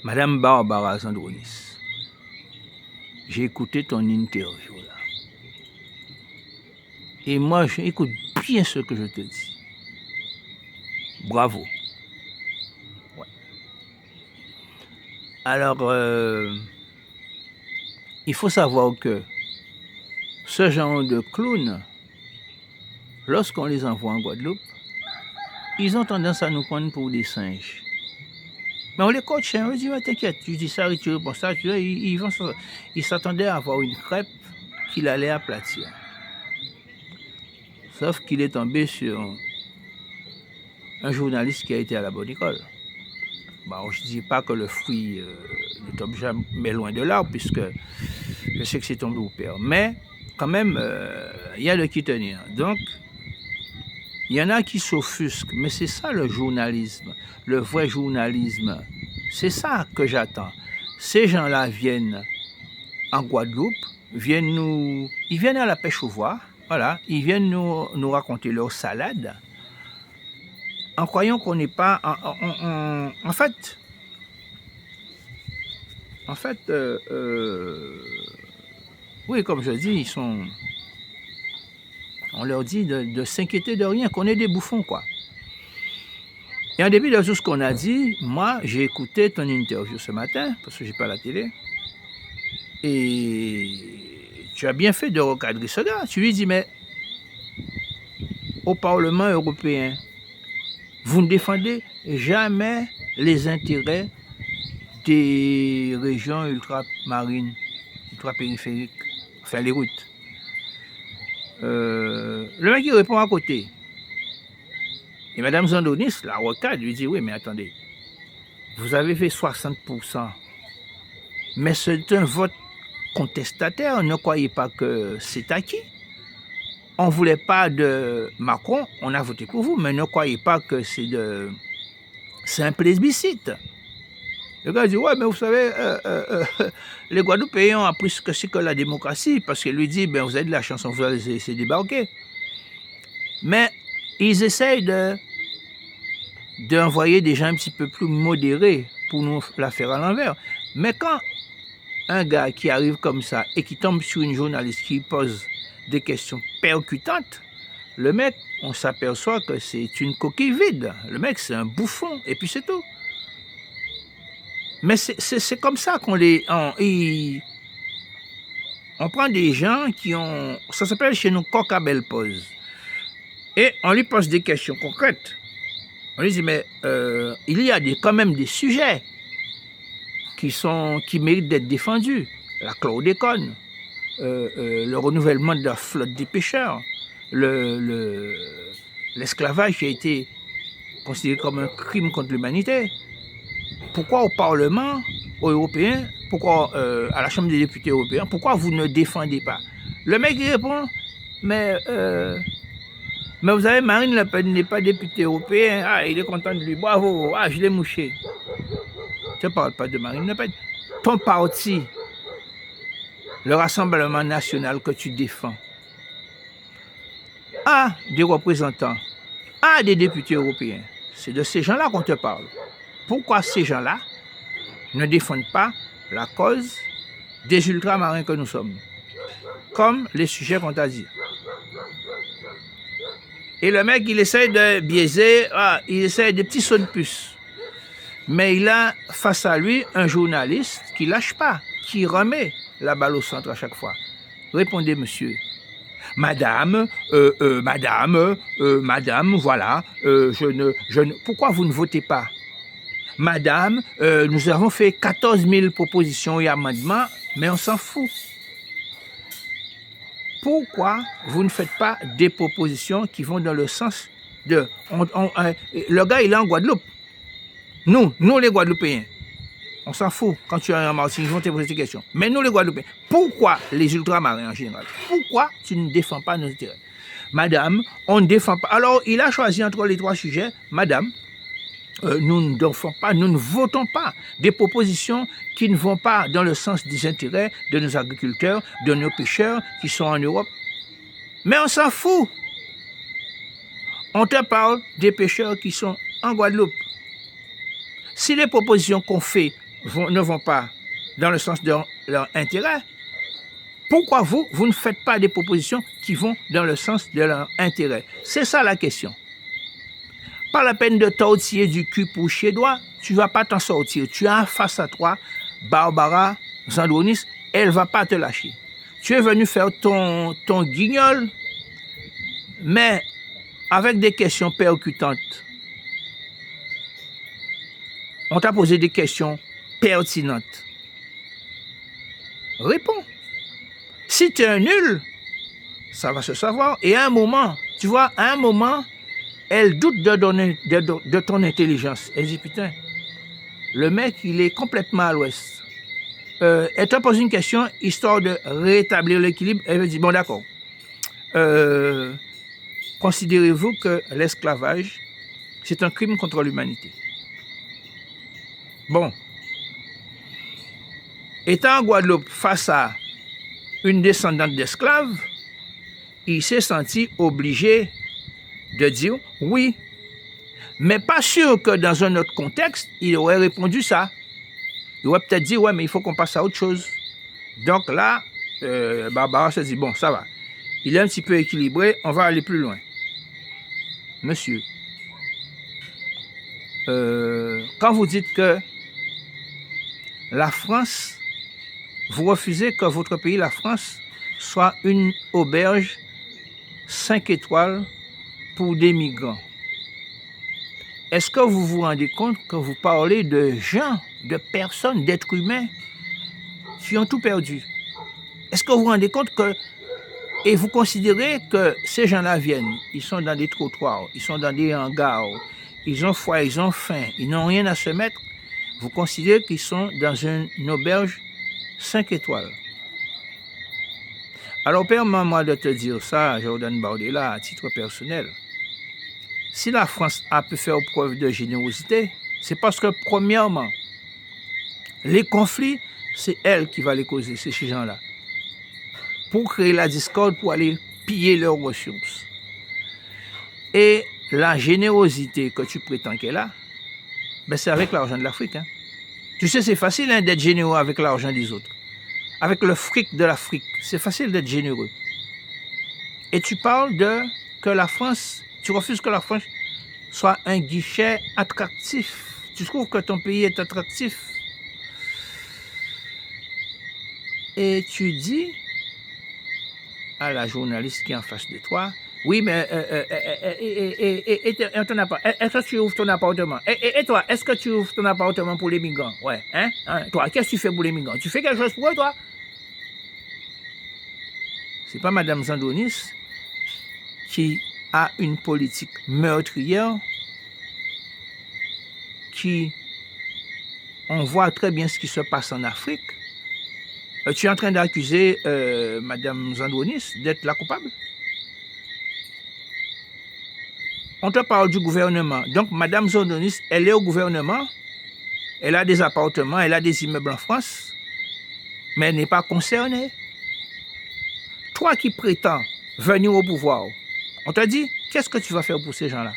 Madame Barbara Sandronis, j'ai écouté ton interview là. Et moi, j'écoute bien ce que je te dis. Bravo. Ouais. Alors, il faut savoir que ce genre de clowns, lorsqu'on les envoie en Guadeloupe, ils ont tendance à nous prendre pour des singes. Mais on les coach, hein, on dit, t'inquiète, tu dis ça, tu réponds ça, tu vois, ils s'attendaient à avoir une crêpe qu'il allait aplatir. Sauf qu'il est tombé sur un journaliste qui a été à la bonne école. Bon, je ne dis pas que le fruit ne tombe jamais loin de l'arbre, puisque je sais que c'est tombé au père. Mais quand même, il y a de qui tenir. Donc, il y en a qui s'offusquent, mais c'est ça le journalisme, le vrai journalisme. C'est ça que j'attends. Ces gens-là viennent en Guadeloupe, ils viennent à la pêche au voir, voilà, ils viennent nous raconter leur salade, en croyant qu'on n'est pas... En fait, oui, comme je dis, on leur dit de s'inquiéter de rien, qu'on est des bouffons, quoi. Et en dépit de tout ce qu'on a dit, moi, j'ai écouté ton interview ce matin, parce que je n'ai pas la télé, et tu as bien fait de recadrer ce gars. Tu lui dis, mais au Parlement européen, vous ne défendez jamais les intérêts des régions ultramarines, ultrapériphériques, enfin les routes. Le mec, il répond à côté. Et Mme Zandonis, la recadre, lui dit, oui, mais attendez, vous avez fait 60%, mais c'est un vote contestataire, ne croyez pas que c'est acquis. On ne voulait pas de Macron, on a voté pour vous, mais ne croyez pas que c'est un plébiscite. Le gars dit, ouais, mais vous savez, les Guadeloupéens ont appris ce que c'est que la démocratie, parce qu'il lui dit, ben, vous avez de la chance, on vous a laissé débarquer. Mais ils essayent d'envoyer des gens un petit peu plus modérés pour nous la faire à l'envers. Mais quand un gars qui arrive comme ça et qui tombe sur une journaliste qui pose des questions percutantes, le mec, on s'aperçoit que c'est une coquille vide. Le mec, c'est un bouffon, et puis c'est tout. Mais c'est comme ça qu'on on prend des gens qui ont... Ça s'appelle chez nous coq à belle pose. Et on lui pose des questions concrètes. On lui dit, mais il y a quand même des sujets qui méritent d'être défendus. La chlordécone, le renouvellement de la flotte des pêcheurs, l'esclavage qui a été considéré comme un crime contre l'humanité. Pourquoi au Parlement européen, pourquoi à la Chambre des députés européens, pourquoi vous ne défendez pas? Le mec il répond, mais vous savez, Marine Le Pen n'est pas députée européenne, ah, il est content de lui, bravo, ah, je l'ai mouché. Je ne parle pas de Marine Le Pen. Ton parti, le Rassemblement national que tu défends, a des représentants, a des députés européens. C'est de ces gens-là qu'on te parle. Pourquoi ces gens-là ne défendent pas la cause des ultramarins que nous sommes, comme les sujets qu'on t'a dit? Et le mec, il essaie de biaiser, il essaie des petits sauts de puce. Mais il a face à lui un journaliste qui ne lâche pas, qui remet la balle au centre à chaque fois. Répondez, monsieur. Madame, voilà, pourquoi vous ne votez pas? Madame, nous avons fait 14 000 propositions et amendements, mais on s'en fout. Pourquoi vous ne faites pas des propositions qui vont dans le sens de... le gars, il est en Guadeloupe. Nous les Guadeloupéens, on s'en fout. Quand tu es en Martinique, ils vont te poser des questions. Mais nous, les Guadeloupéens, pourquoi les ultramarins en général? Pourquoi tu ne défends pas nos intérêts? Madame, on ne défend pas. Alors, il a choisi entre les trois sujets. Madame, nous ne défendons pas, nous ne votons pas des propositions qui ne vont pas dans le sens des intérêts de nos agriculteurs, de nos pêcheurs qui sont en Europe. Mais on s'en fout. On te parle des pêcheurs qui sont en Guadeloupe. Si les propositions qu'on fait ne vont pas dans le sens de leur intérêt, pourquoi vous ne faites pas des propositions qui vont dans le sens de leur intérêt? C'est ça la question. Pas la peine de tortiller du cul pour chier droit, tu ne vas pas t'en sortir. Tu as face à toi Barbara Zandonis, elle ne va pas te lâcher. Tu es venu faire ton guignol, mais avec des questions percutantes. On t'a posé des questions pertinentes. Réponds. Si tu es un nul, ça va se savoir. Et à un moment, tu vois, à un moment, elle doute de ton intelligence. Elle dit, putain, le mec, il est complètement à l'ouest. Elle te pose une question, histoire de rétablir l'équilibre. Elle me dit, bon d'accord, considérez-vous que l'esclavage, c'est un crime contre l'humanité? Bon. Étant en Guadeloupe face à une descendante d'esclaves, il s'est senti obligé de dire oui. Mais pas sûr que dans un autre contexte, il aurait répondu ça. Il aurait peut-être dit, ouais, mais il faut qu'on passe à autre chose. Donc là, Barbara se dit, bon, ça va. Il est un petit peu équilibré, on va aller plus loin. Monsieur, quand vous dites que la France, vous refusez que votre pays, la France, soit une auberge 5 étoiles pour des migrants. Est-ce que vous vous rendez compte que vous parlez de gens, de personnes, d'êtres humains qui ont tout perdu? Est-ce que vous vous rendez compte que, et vous considérez que ces gens-là viennent, ils sont dans des trottoirs, ils sont dans des hangars, ils ont froid, ils ont faim, ils n'ont rien à se mettre, vous considérez qu'ils sont dans une auberge 5 étoiles. Alors, permets-moi de te dire ça, Jordan Bardella, à titre personnel. Si la France a pu faire preuve de générosité, c'est parce que, premièrement, les conflits, c'est elle qui va les causer, c'est ces gens-là. Pour créer la discorde, pour aller piller leurs ressources. Et la générosité que tu prétends qu'elle a, ben c'est avec l'argent de l'Afrique. Hein. Tu sais, c'est facile hein, d'être généreux avec l'argent des autres. Avec le fric de l'Afrique, c'est facile d'être généreux. Et tu parles de que la France, tu refuses que la France soit un guichet attractif. Tu trouves que ton pays est attractif. Et tu dis à la journaliste qui est en face de toi, oui, mais est-ce que tu ouvres ton appartement? Et toi, est-ce que tu ouvres ton appartement pour les migrants? Ouais, hein? Toi, qu'est-ce que tu fais pour les migrants? Tu fais quelque chose pour eux, toi? C'est pas Madame Zandonis qui a une politique meurtrière qui, on voit très bien ce qui se passe en Afrique. Tu es en train d'accuser Madame Zandonis d'être la coupable? On te parle du gouvernement. Donc, Madame Zandonis, elle est au gouvernement, elle a des appartements, elle a des immeubles en France, mais elle n'est pas concernée. Toi qui prétends venir au pouvoir, on te dit, qu'est-ce que tu vas faire pour ces gens-là?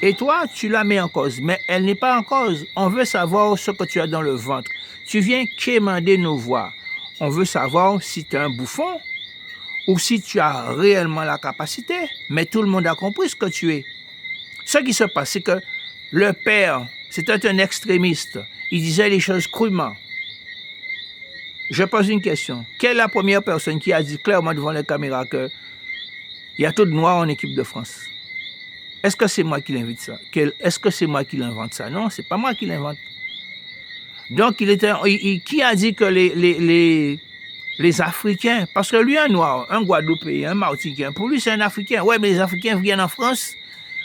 Et toi, tu la mets en cause, mais elle n'est pas en cause. On veut savoir ce que tu as dans le ventre. Tu viens quémander nos voix. On veut savoir si tu es un bouffon ou si tu as réellement la capacité. Mais tout le monde a compris ce que tu es. Ce qui se passe, c'est que le père, c'était un extrémiste. Il disait les choses crûment. Je pose une question. Quelle est la première personne qui a dit clairement devant les caméras qu'il y a tout de noir en équipe de France? Est-ce que c'est moi qui l'invite ça? Est-ce que c'est moi qui l'invente ça? Non, c'est pas moi qui l'invente. Donc, qui a dit que les Africains, parce que lui, un Noir, un Guadeloupéen, un Martiniquais, pour lui, c'est un Africain. Ouais, mais les Africains viennent en France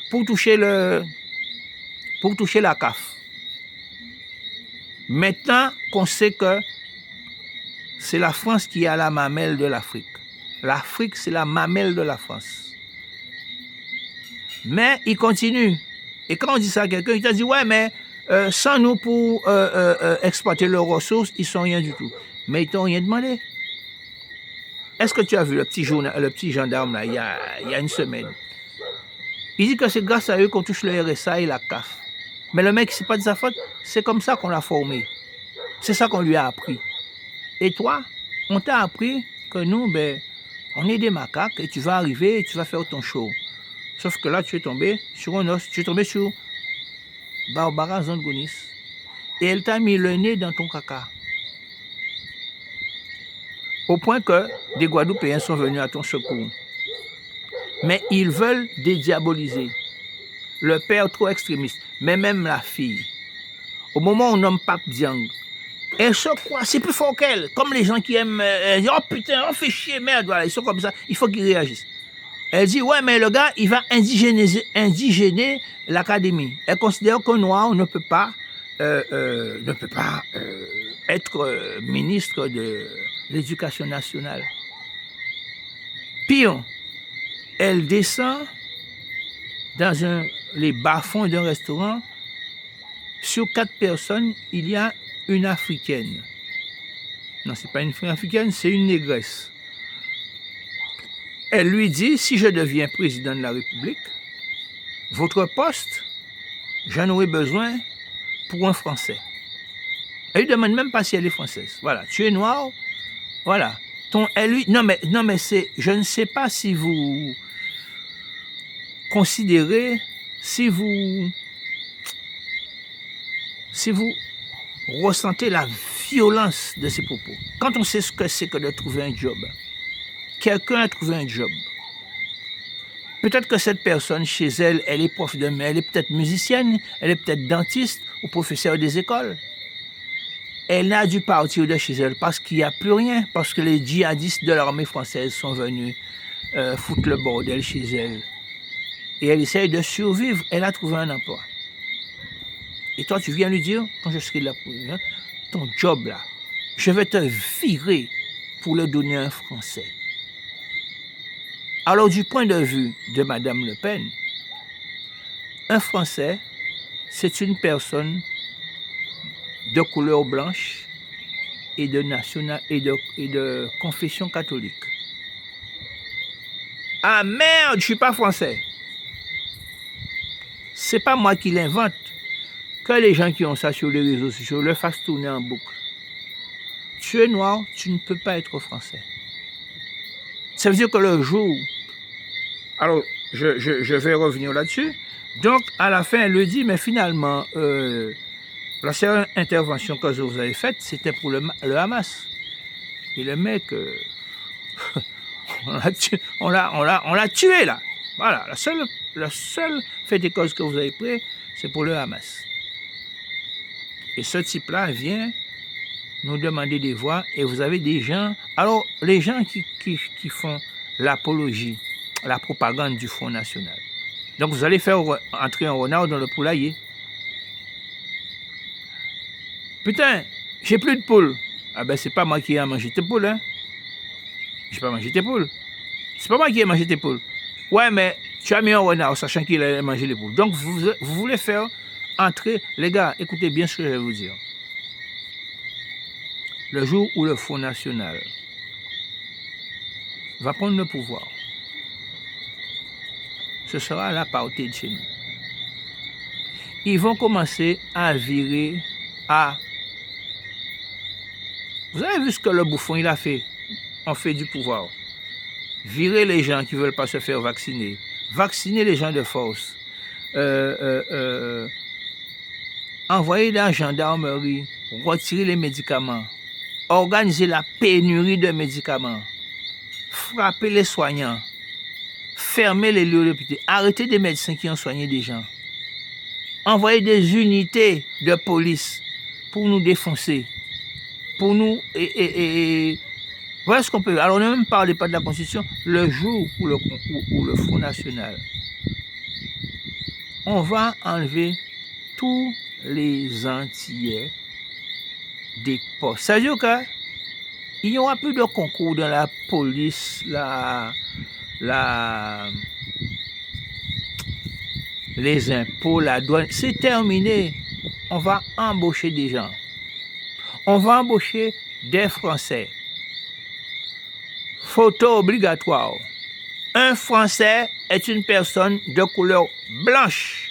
pour toucher la CAF. Maintenant qu'on sait que c'est la France qui a la mamelle de l'Afrique. L'Afrique, c'est la mamelle de la France. Mais il continue. Et quand on dit ça à quelqu'un, il te dit, ouais, mais sans nous pour exploiter leurs ressources, ils ne sont rien du tout. Mais ils ne t'ont rien demandé. Est-ce que tu as vu le petit gendarme là, il y a une semaine? Il dit que c'est grâce à eux qu'on touche le RSA et la CAF. Mais le mec, c'est pas de sa faute. C'est comme ça qu'on l'a formé. C'est ça qu'on lui a appris. Et toi, on t'a appris que nous, ben, on est des macaques et tu vas arriver et tu vas faire ton show. Sauf que là, tu es tombé sur un os, tu es tombé sur Barbara Zangonis. Et elle t'a mis le nez dans ton caca. Au point que des Guadeloupéens sont venus à ton secours. Mais ils veulent dédiaboliser. Le père trop extrémiste, mais même la fille. Au moment où on nomme Pape Diang, elle se croit, c'est plus fort qu'elle. Comme les gens qui aiment, oh putain, on fait chier, merde, voilà, ils sont comme ça, il faut qu'ils réagissent. Elle dit, ouais, mais le gars, il va indigéner l'académie. Elle considère qu'un noir ne peut pas être ministre de l'éducation nationale. Pire, elle descend dans les bas-fonds d'un restaurant. Sur 4 personnes, il y a une africaine. Non, c'est pas une africaine, c'est une négresse. Elle lui dit, si je deviens président de la République, votre poste, j'en aurai besoin pour un Français. Elle lui demande même pas si elle est française. Voilà, tu es noir, voilà. Elle lui, non mais c'est, je ne sais pas si vous considérez, si vous ressentez la violence de ces propos. Quand on sait ce que c'est que de trouver un job, quelqu'un a trouvé un job. Peut-être que cette personne, chez elle, elle est prof de maths, elle est peut-être musicienne, elle est peut-être dentiste ou professeur des écoles. Elle a dû partir de chez elle parce qu'il n'y a plus rien, parce que les djihadistes de l'armée française sont venus foutre le bordel chez elle. Et elle essaye de survivre, elle a trouvé un emploi. Et toi, tu viens lui dire, quand je serai là pour ton job là, je vais te virer pour le donner à un Français. Alors, du point de vue de Madame Le Pen, un Français, c'est une personne de couleur blanche et de confession catholique. Ah merde, je suis pas français. C'est pas moi qui l'invente. Que les gens qui ont ça sur les réseaux sociaux le fassent tourner en boucle. Tu es noir, tu ne peux pas être français. Ça veut dire que le jour... Alors, je vais revenir là-dessus. Donc, à la fin, elle le dit, mais finalement, la seule intervention que vous avez faite, c'était pour le Hamas. Et le mec, on l'a tué, là. Voilà, la seule fait et cause que vous avez pris, c'est pour le Hamas. Et ce type-là vient nous demander des voix, et vous avez des gens... Alors, les gens qui font l'apologie, la propagande du Front National. Donc, vous allez faire entrer un renard dans le poulailler. Putain, j'ai plus de poules. Ah ben, c'est pas moi qui ai mangé tes poules, hein. J'ai pas mangé tes poules. C'est pas moi qui ai mangé tes poules. Ouais, mais tu as mis un renard, sachant qu'il allait manger les poules. Donc, vous voulez faire entrer... Les gars, écoutez bien ce que je vais vous dire. Le jour où le Front National va prendre le pouvoir, ce sera l'apartheid chez nous. Ils vont commencer à virer à... Vous avez vu ce que le bouffon il a fait? On fait du pouvoir. Virer les gens qui ne veulent pas se faire vacciner. Vacciner les gens de force. Envoyer la gendarmerie. Retirer les médicaments. Organiser la pénurie de médicaments. Frapper les soignants. Fermer les lieux d'hôpital. Arrêter des médecins qui ont soigné des gens. Envoyer des unités de police pour nous défoncer. Pour nous... Voilà ce qu'on peut... Alors, ne même parlez pas de la Constitution. Le jour où le Front National, on va enlever tous les Antillais des postes. Ça veut dire qu'il n'y aura plus de concours dans la police, les impôts, la douane. C'est terminé. On va embaucher des gens. On va embaucher des Français. Photo obligatoire. Un Français est une personne de couleur blanche.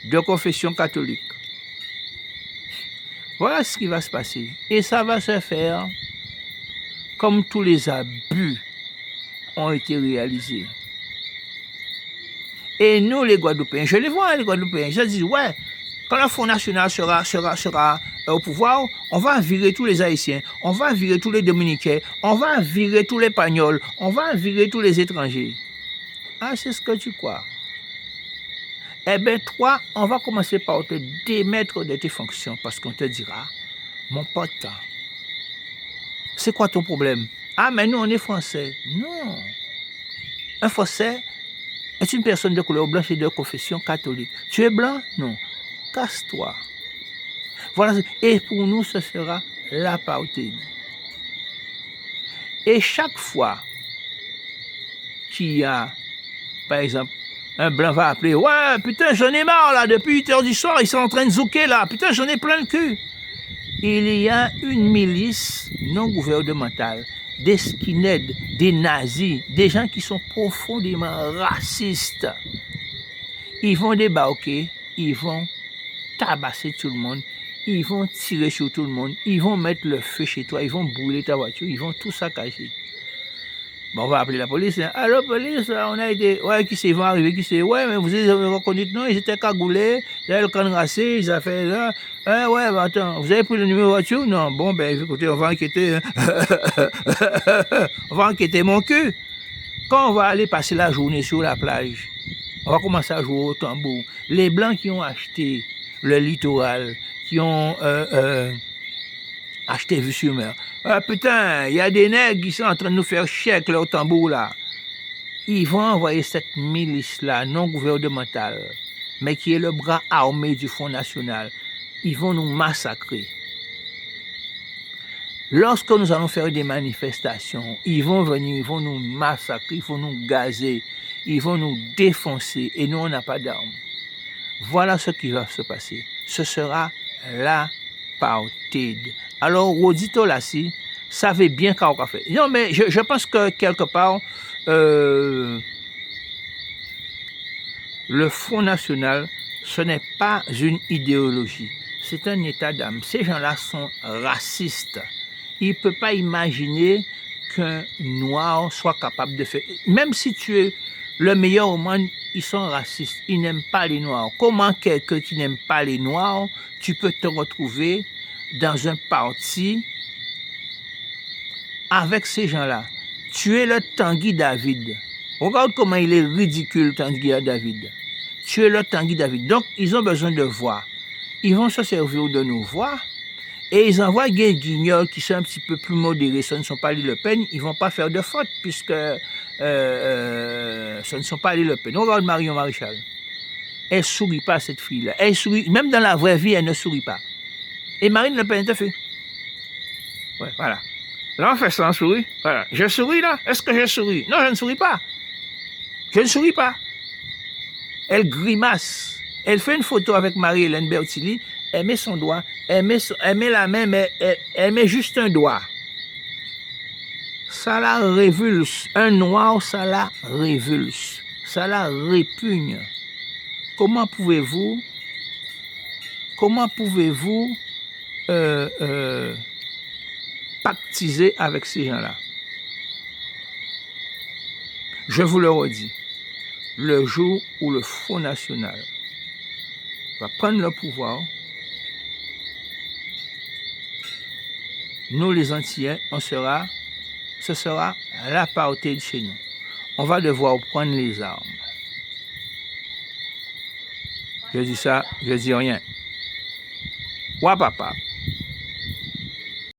de confession catholique. Voilà ce qui va se passer. Et ça va se faire comme tous les abus ont été réalisés. Et nous, les Guadeloupéens, je les vois, les Guadeloupéens, je dis, ouais, quand le Front National sera au pouvoir, on va virer tous les Haïtiens, on va virer tous les Dominicains, on va virer tous les Pagnols, on va virer tous les étrangers. Ah, c'est ce que tu crois. Eh bien, toi, on va commencer par te démettre de tes fonctions parce qu'on te dira, mon pote, c'est quoi ton problème? Ah, mais nous, on est français. Non. Un français est une personne de couleur blanche et de confession catholique. Tu es blanc? Non. Casse-toi. Voilà. Et pour nous, ce sera l'apartheid. Et chaque fois qu'il y a, par exemple, un blanc va appeler, ouais, putain, j'en ai marre là, depuis 8 h du soir, ils sont en train de zouker là, putain, j'en ai plein le cul. Il y a une milice non gouvernementale, des skinheads, des nazis, des gens qui sont profondément racistes. Ils vont débarquer, ils vont tabasser tout le monde, ils vont tirer sur tout le monde, ils vont mettre le feu chez toi, ils vont brûler ta voiture, ils vont tout saccager. Bon, on va appeler la police. Allô, police, on a été. Ouais, qui c'est, ils vont arriver, qui c'est. Ouais, mais vous avez reconnu, non, ils étaient cagoulés, ils avaient le crâne racé, ils ont fait là. Ouais, bah, attends, vous avez pris le numéro de voiture? Non, bon, ben, écoutez, on va enquêter. On va enquêter mon cul. Quand on va aller passer la journée sur la plage, on va commencer à jouer au tambour. Les Blancs qui ont acheté le littoral, qui ont acheté Vue-sur-Mer. Ah putain, il y a des nègres qui sont en train de nous faire chier avec leur tambour là. Ils vont envoyer cette milice-là, non gouvernementale, mais qui est le bras armé du Front National. Ils vont nous massacrer. Lorsque nous allons faire des manifestations, ils vont venir, ils vont nous massacrer, ils vont nous gazer, ils vont nous défoncer et nous on n'a pas d'armes. Voilà ce qui va se passer. Ce sera l'apartheid. Alors, Rodito Lassi savait bien qu'à fait. Non, mais je pense que quelque part, le Front National, ce n'est pas une idéologie, c'est un état d'âme. Ces gens-là sont racistes. Il ne peut pas imaginer qu'un noir soit capable de faire. Même si tu es le meilleur au monde, ils sont racistes. Ils n'aiment pas les noirs. Comment quelqu'un qui n'aime pas les noirs, tu peux te retrouver dans un parti avec ces gens-là? Tu es le Tanguy David. Regarde comment il est ridicule, Tanguy David. Tu es le Tanguy David. Donc, ils ont besoin de voix. Ils vont se servir de nos voix et ils envoient des guignols qui sont un petit peu plus modérés. Ce ne sont pas les Le Pen. Ils ne vont pas faire de faute puisque ce ne sont pas les Le Pen. Regarde Marion Maréchal. Elle ne sourit pas, cette fille-là. Elle sourit, même dans la vraie vie, elle ne sourit pas. Et Marine Le Pen te fait. Ouais, voilà. Là, on fait ça en souris. Voilà. Je souris là. Est-ce que je souris? Non, je ne souris pas. Je ne souris pas. Elle grimace. Elle fait une photo avec Marie-Hélène Bertilli. Elle met son doigt. Elle met la main, mais elle met juste un doigt. Ça la révulse. Un noir, ça la révulse. Ça la répugne. Comment pouvez-vous pactiser avec ces gens-là? Je vous le redis, le jour où le Front National va prendre le pouvoir, nous les Antillais, ce sera l'apartheid chez nous. On va devoir prendre les armes. Je dis ça, je dis rien. Ouais, papa.